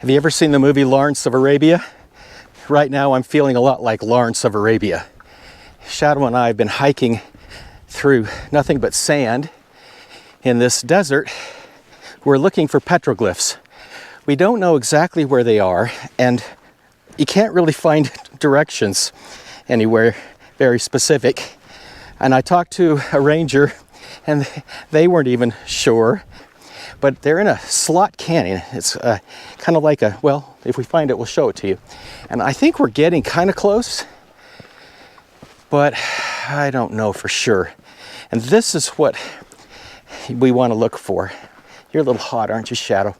Have you ever seen the movie Lawrence of Arabia? Right now I'm feeling a lot like Lawrence of Arabia. Shadow and I have been hiking through nothing but sand in this desert. We're looking for petroglyphs. We don't know exactly where they are, and you can't really find directions anywhere very specific. And I talked to a ranger and they weren't even sure. But they're in a slot canyon. It's kind of like a, well, if we find it, we'll show it to you. And I think we're getting kind of close, but I don't know for sure. And this is what we want to look for. You're a little hot, aren't you, Shadow?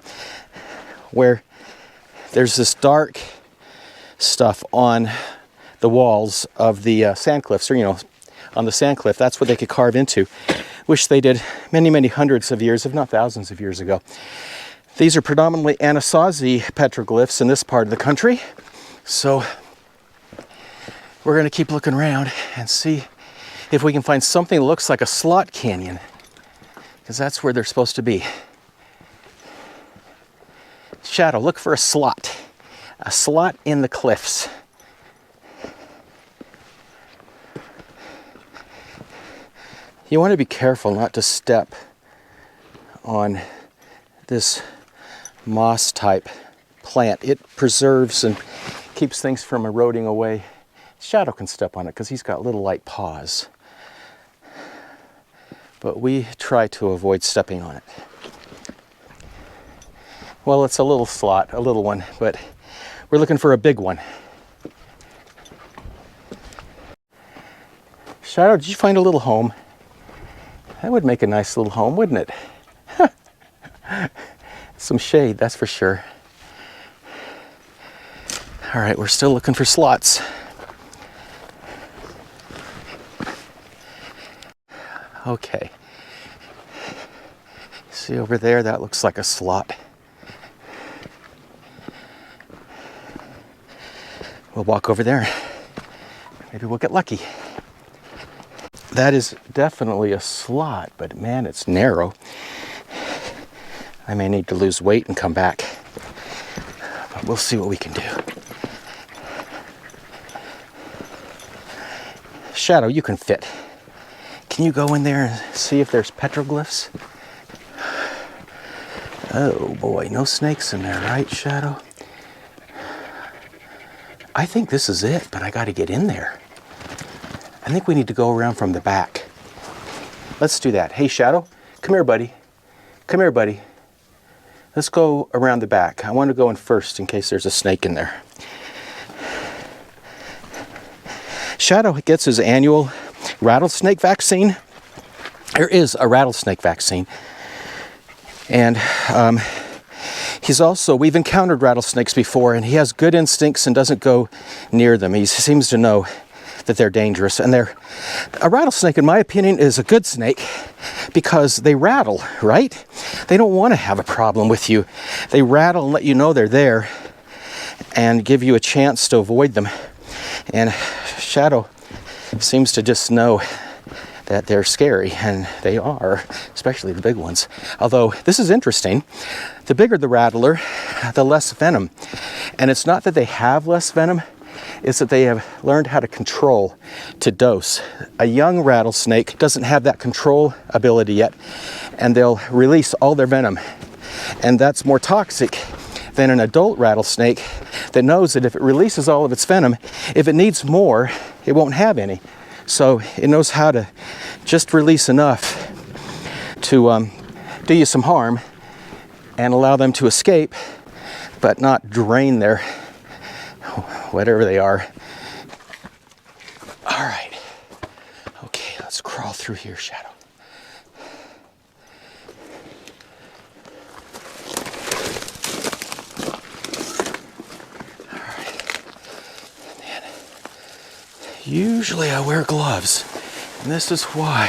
Where there's this dark stuff on the walls of the sand cliffs, or, you know, on the sand cliff. That's what they could carve into, which they did many, many hundreds of years, if not thousands of years ago. These are predominantly Anasazi petroglyphs in this part of the country. So we're going to keep looking around and see if we can find something that looks like a slot canyon, because that's where they're supposed to be. Shadow, look for a slot in the cliffs. You want to be careful not to step on this moss type plant. It preserves and keeps things from eroding away. Shadow can step on it because he's got little light paws. But we try to avoid stepping on it. Well, it's a little slot, a little one, but we're looking for a big one. Shadow, did you find a little home? That would make a nice little home, wouldn't it? Some shade, that's for sure. All right, we're still looking for slots. Okay. See over there, that looks like a slot. We'll walk over there. Maybe we'll get lucky. That is definitely a slot, but man, it's narrow. I may need to lose weight and come back. But we'll see what we can do. Shadow, you can fit. Can you go in there and see if there's petroglyphs? Oh boy, no snakes in there, right, Shadow? I think this is it, but I gotta get in there. I think we need to go around from the back. Let's do that. Hey, Shadow, come here, buddy. Come here, buddy. Let's go around the back. I want to go in first in case there's a snake in there. Shadow gets his annual rattlesnake vaccine. There is a rattlesnake vaccine. And we've encountered rattlesnakes before, and he has good instincts and doesn't go near them. He seems to know that they're dangerous. And a rattlesnake, in my opinion, is a good snake because they rattle, right? They don't want to have a problem with you. They rattle and let you know they're there and give you a chance to avoid them. And Shadow seems to just know that they're scary, and they are, especially the big ones. Although, this is interesting. The bigger the rattler, the less venom. And it's not that they have less venom, it's that they have learned how to control, to dose. A young rattlesnake doesn't have that control ability yet, and they'll release all their venom. And that's more toxic than an adult rattlesnake that knows that if it releases all of its venom, if it needs more, it won't have any. So it knows how to just release enough to do you some harm and allow them to escape, but not drain their whatever they are. All right. Okay, let's crawl through here, Shadow. All right. Man, usually I wear gloves, and this is why.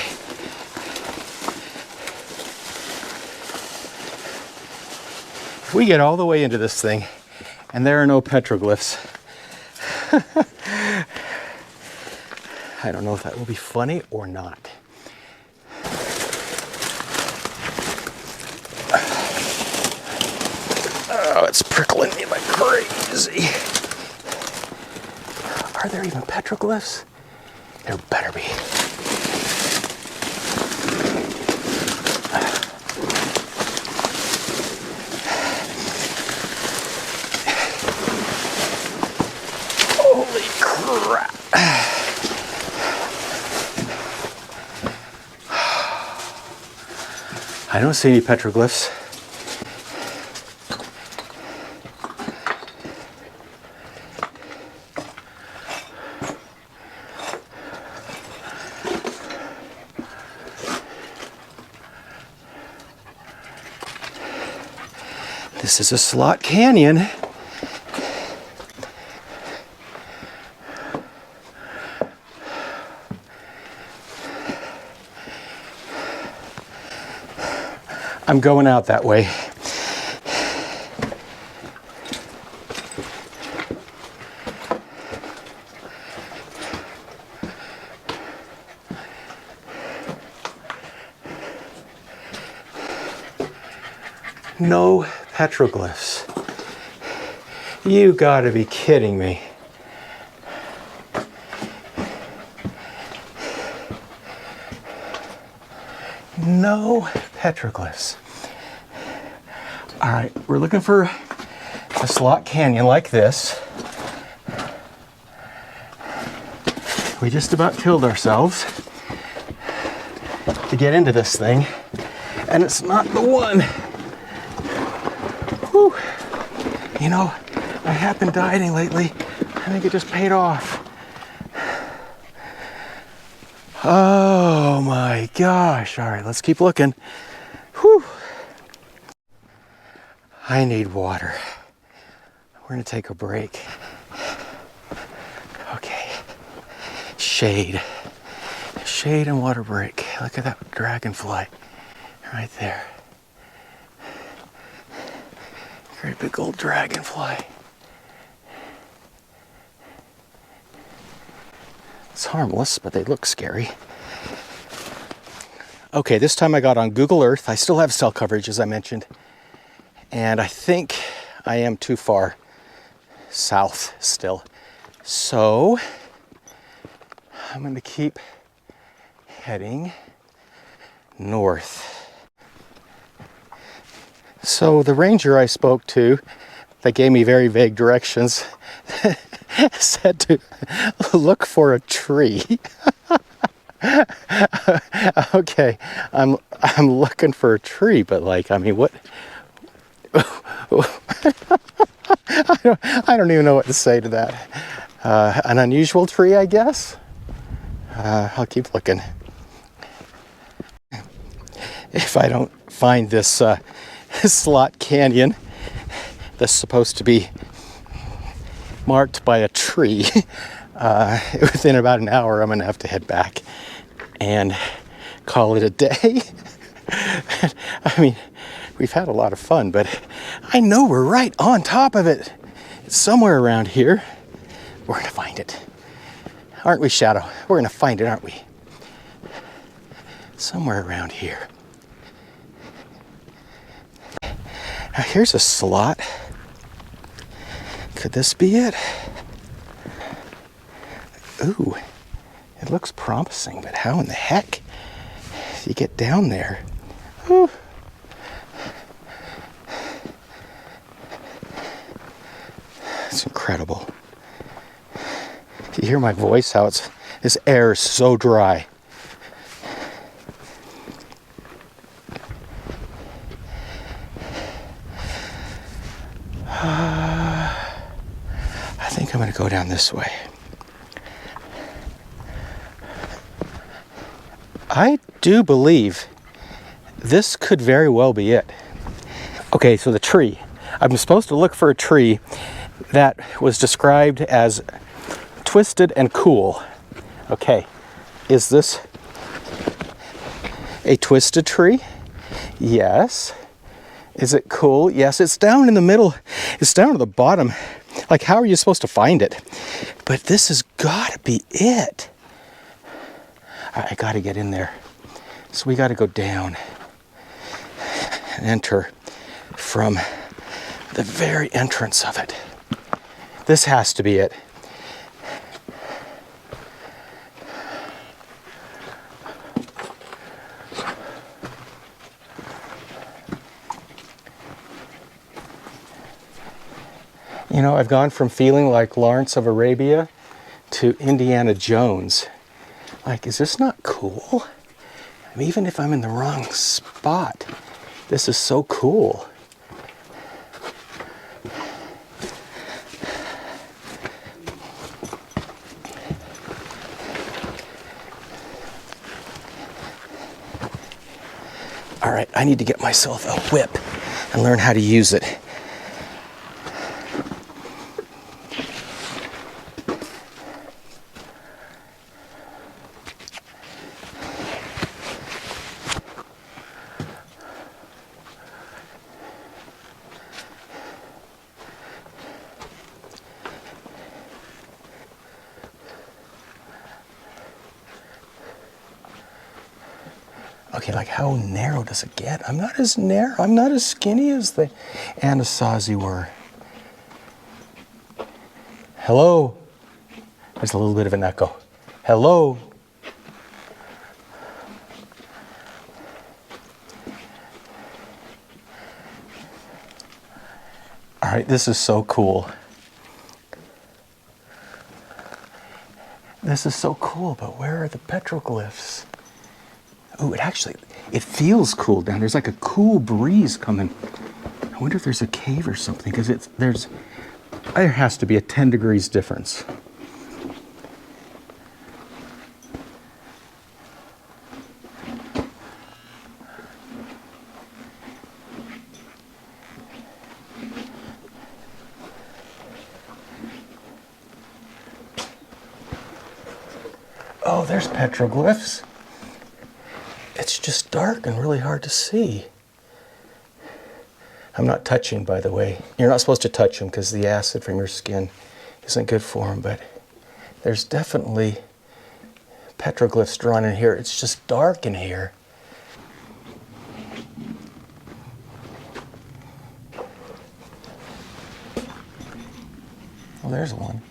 If we get all the way into this thing and there are no petroglyphs, I don't know if that will be funny or not. Oh, that's prickling me like crazy. Are there even petroglyphs? There better be. Holy crap. I don't see any petroglyphs. This is a slot canyon. I'm going out that way. No petroglyphs. You gotta be kidding me. No petroglyphs. All right, we're looking for a slot canyon like this. We just about killed ourselves to get into this thing, and it's not the one. Whew. You know, I have been dieting lately. I think it just paid off. Oh my gosh. All right, let's keep looking. Whew. I need water. We're gonna take a break. Okay. Shade. Shade and water break. Look at that dragonfly right there. Great big old dragonfly. It's harmless, but they look scary. Okay, this time I got on Google Earth. I still have cell coverage, as I mentioned. And I think I am too far south still. So I'm going to keep heading north. So the ranger I spoke to that gave me very vague directions said to look for a tree. Okay, I'm looking for a tree, but like, I mean, what? I don't even know what to say to that. An unusual tree, I guess. I'll keep looking. If I don't find this slot canyon that's supposed to be marked by a tree within about an hour, I'm gonna have to head back and call it a day. I mean, we've had a lot of fun, but I know we're right on top of it. It's somewhere around here. We're gonna find it. Aren't we, Shadow? We're gonna find it, aren't we? Somewhere around here. Now here's a slot. Could this be it? Ooh, it looks promising, but how in the heck do you get down there? Whew. It's incredible. Do you hear my voice? How this air is so dry. I think I'm going to go down this way. I do believe this could very well be it. Okay, so the tree. I'm supposed to look for a tree that was described as twisted and cool. Okay, is this a twisted tree? Yes. Is it cool? Yes, it's down in the middle. It's down to the bottom. Like, how are you supposed to find it? But this has got to be it. I got to get in there. So we got to go down and enter from The very entrance of it. This has to be it. You know, I've gone from feeling like Lawrence of Arabia to Indiana Jones. Like, is this not cool? I mean, even if I'm in the wrong spot, this is so cool. All right, I need to get myself a whip and learn how to use it. Okay, like how narrow does it get? I'm not as narrow, I'm not as skinny as the Anasazi were. Hello? There's a little bit of an echo. Hello? All right, this is so cool. This is so cool, but where are the petroglyphs? Oh, it feels cool down. There's like a cool breeze coming. I wonder if there's a cave or something, because there has to be a 10 degrees difference. Oh, there's petroglyphs. It's just dark and really hard to see. I'm not touching, by the way. You're not supposed to touch them because the acid from your skin isn't good for them, but there's definitely petroglyphs drawn in here. It's just dark in here. Well, there's one.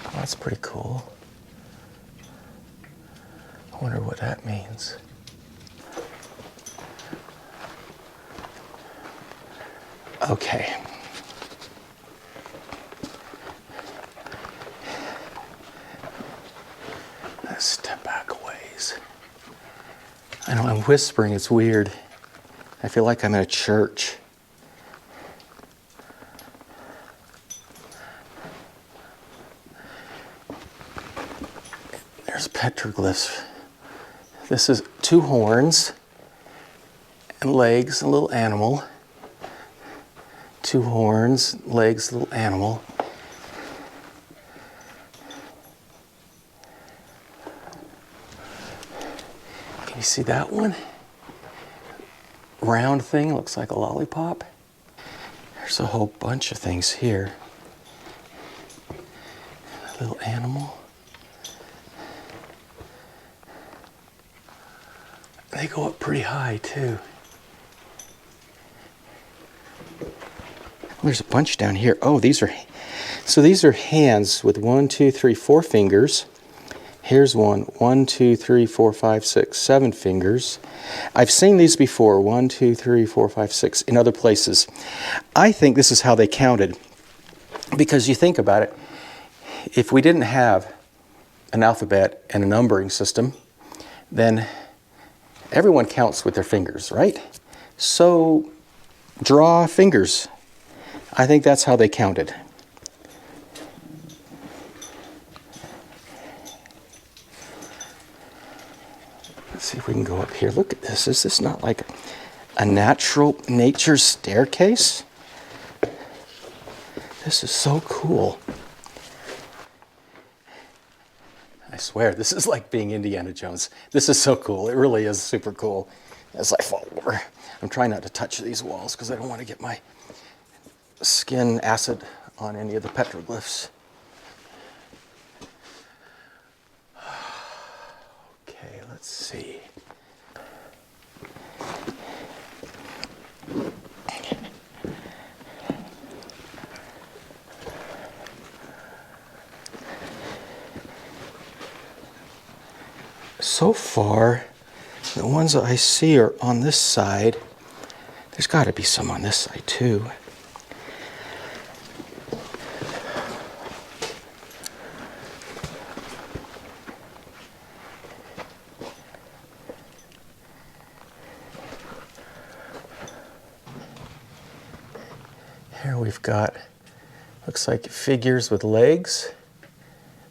Well, that's pretty cool. I wonder what that means. Okay. Let's step back a ways. I know I'm whispering, it's weird. I feel like I'm in a church. There's petroglyphs. This is 2 horns and legs, a little animal. 2 horns, legs, little animal. Can you see that one? Round thing, looks like a lollipop. There's a whole bunch of things here. A little animal. They go up pretty high too. There's a bunch down here. Oh, these are hands with 1, 2, 3, 4 fingers. Here's one. 1, 2, 3, 4, 5, 6, 7 fingers. I've seen these before. 1, 2, 3, 4, 5, 6 in other places. I think this is how they counted. Because you think about it, if we didn't have an alphabet and a numbering system, then everyone counts with their fingers, right? So draw fingers. I think that's how they counted. Let's see if we can go up here. Look at this. Is this not like a nature staircase? This is so cool. I swear, this is like being Indiana Jones. This is so cool. It really is super cool. As I fall over, I'm trying not to touch these walls because I don't want to get my skin acid on any of the petroglyphs. Okay, let's see. So far, the ones that I see are on this side. There's got to be some on this side too. Here we've got, looks like figures with legs,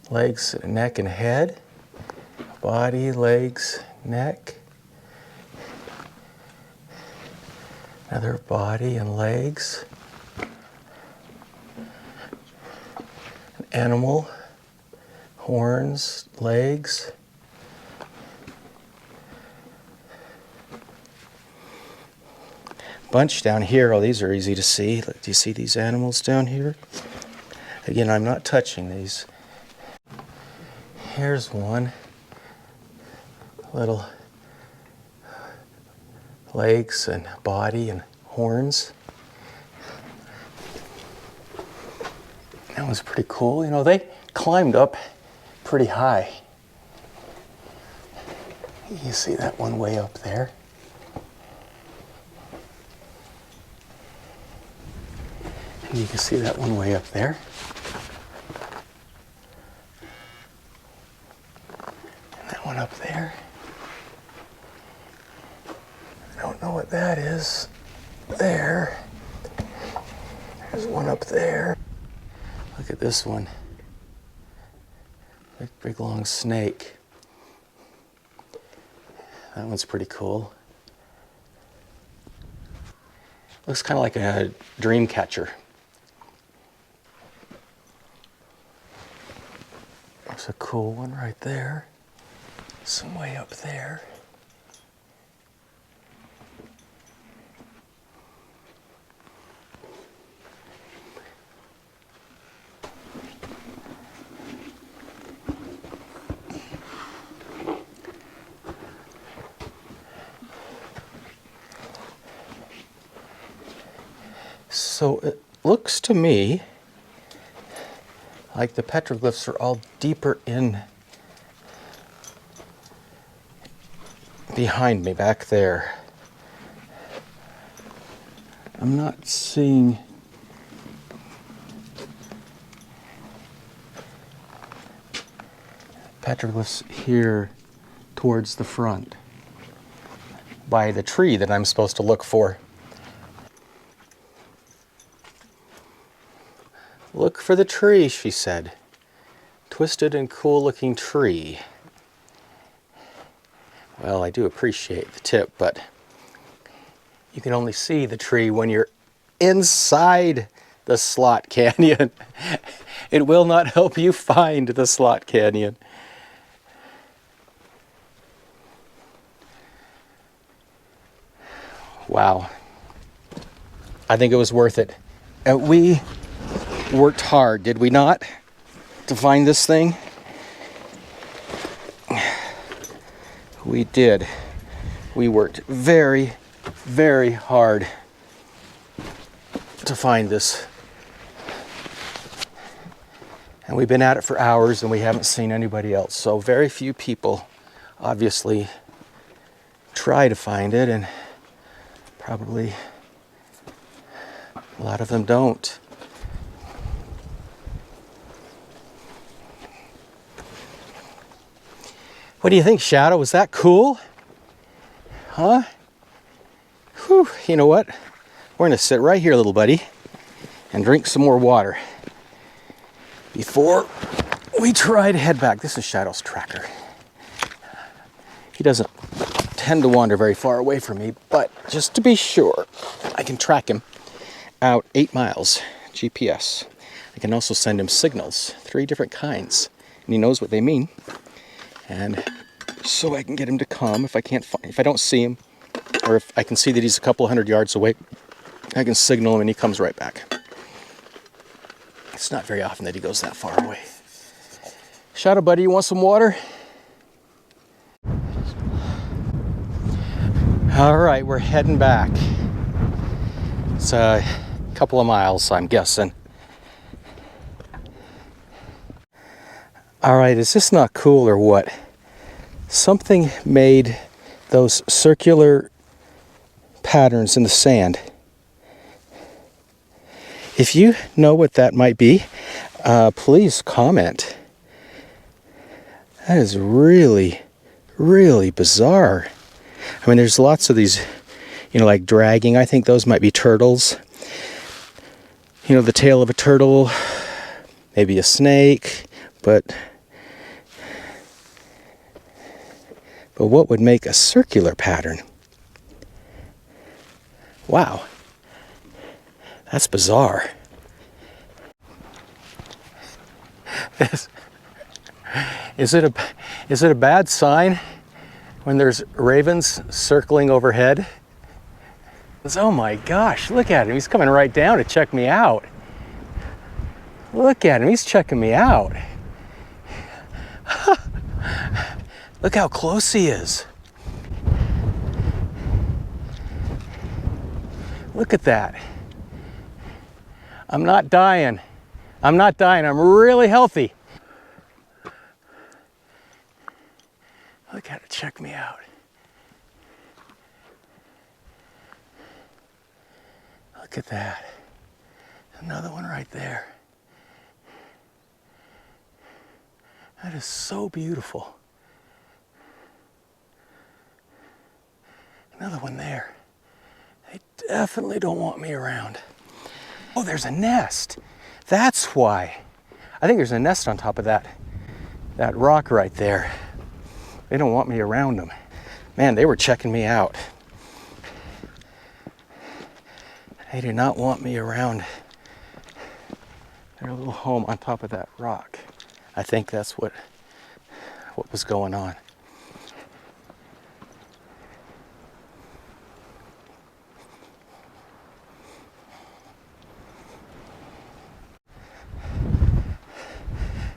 neck and head, body, legs, neck, another body and legs, an animal, horns, legs, bunch down here. Oh, these are easy to see. Do you see these animals down here? Again, I'm not touching these. Here's one. Little legs and body and horns. That was pretty cool. You know, they climbed up pretty high. You see that one way up there? And you can see that one way up there. And that one up there. I don't know what that is. There. There's one up there. Look at this one. Big long snake. That one's pretty cool. Looks kind of like a dream catcher. There's a cool one right there. Some way up there. So it looks to me like the petroglyphs are all deeper in behind me back there. I'm not seeing petroglyphs here towards the front by the tree that I'm supposed to look for. Look for the tree, she said. Twisted and cool looking tree. Well, I do appreciate the tip, but you can only see the tree when you're inside the slot canyon. It will not help you find the slot canyon. Wow. I think it was worth it. We worked hard, did we not, to find this thing? We did. We worked very, very hard to find this. And we've been at it for hours and we haven't seen anybody else. So very few people obviously try to find it, and probably a lot of them don't. What do you think, Shadow? Was that cool? Huh? Whew, you know what? We're gonna sit right here, little buddy, and drink some more water before we try to head back. This is Shadow's tracker. He doesn't tend to wander very far away from me, but just to be sure, I can track him out 8 miles, GPS. I can also send him signals, 3 different kinds, and he knows what they mean. And so I can get him to come if I can't find, if I don't see him, or if I can see that he's a couple 100 yards away, I can signal him and he comes right back. It's not very often that he goes that far away. Shadow buddy, you want some water? All right, we're heading back. It's a couple of miles, I'm guessing. All right, is this not cool or what? something made those circular patterns in the sand. If you know what that might be, please comment. That is really, really bizarre. I mean, there's lots of these, like dragging. I think those might be turtles. The tail of a turtle, maybe a snake, but what would make a circular pattern? Wow, that's bizarre. Is it a bad sign when there's ravens circling overhead? Oh my gosh, look at him. He's coming right down to check me out. Look at him, he's checking me out. Look how close he is. Look at that. I'm not dying. I'm not dying. I'm really healthy. Look at it, check me out. Look at that. Another one right there. That is so beautiful. Another one there. They definitely don't want me around. Oh, there's a nest. That's why. I think there's a nest on top of that rock right there. They don't want me around them. Man, they were checking me out. They do not want me around their little home on top of that rock. I think that's what was going on.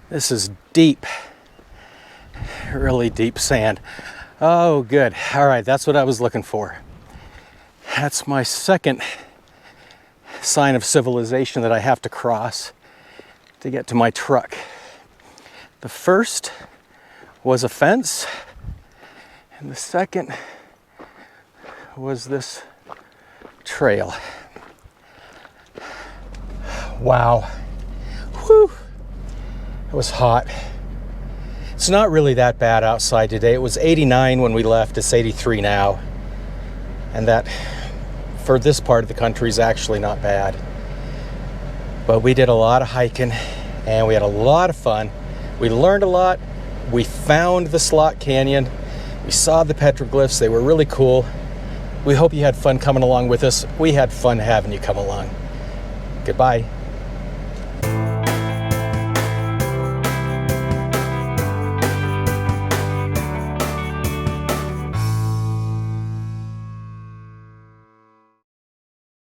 This is deep, really deep sand. Oh, good. All right, that's what I was looking for. That's my second sign of civilization that I have to cross to get to my truck. The first was a fence, and the second was this trail. Wow. Whew. It was hot. It's not really that bad outside today. It was 89 when we left. It's 83 now. And that, for this part of the country, is actually not bad. But we did a lot of hiking, and we had a lot of fun. We learned a lot. We found the Slot Canyon. We saw the petroglyphs. They were really cool. We hope you had fun coming along with us. We had fun having you come along. Goodbye.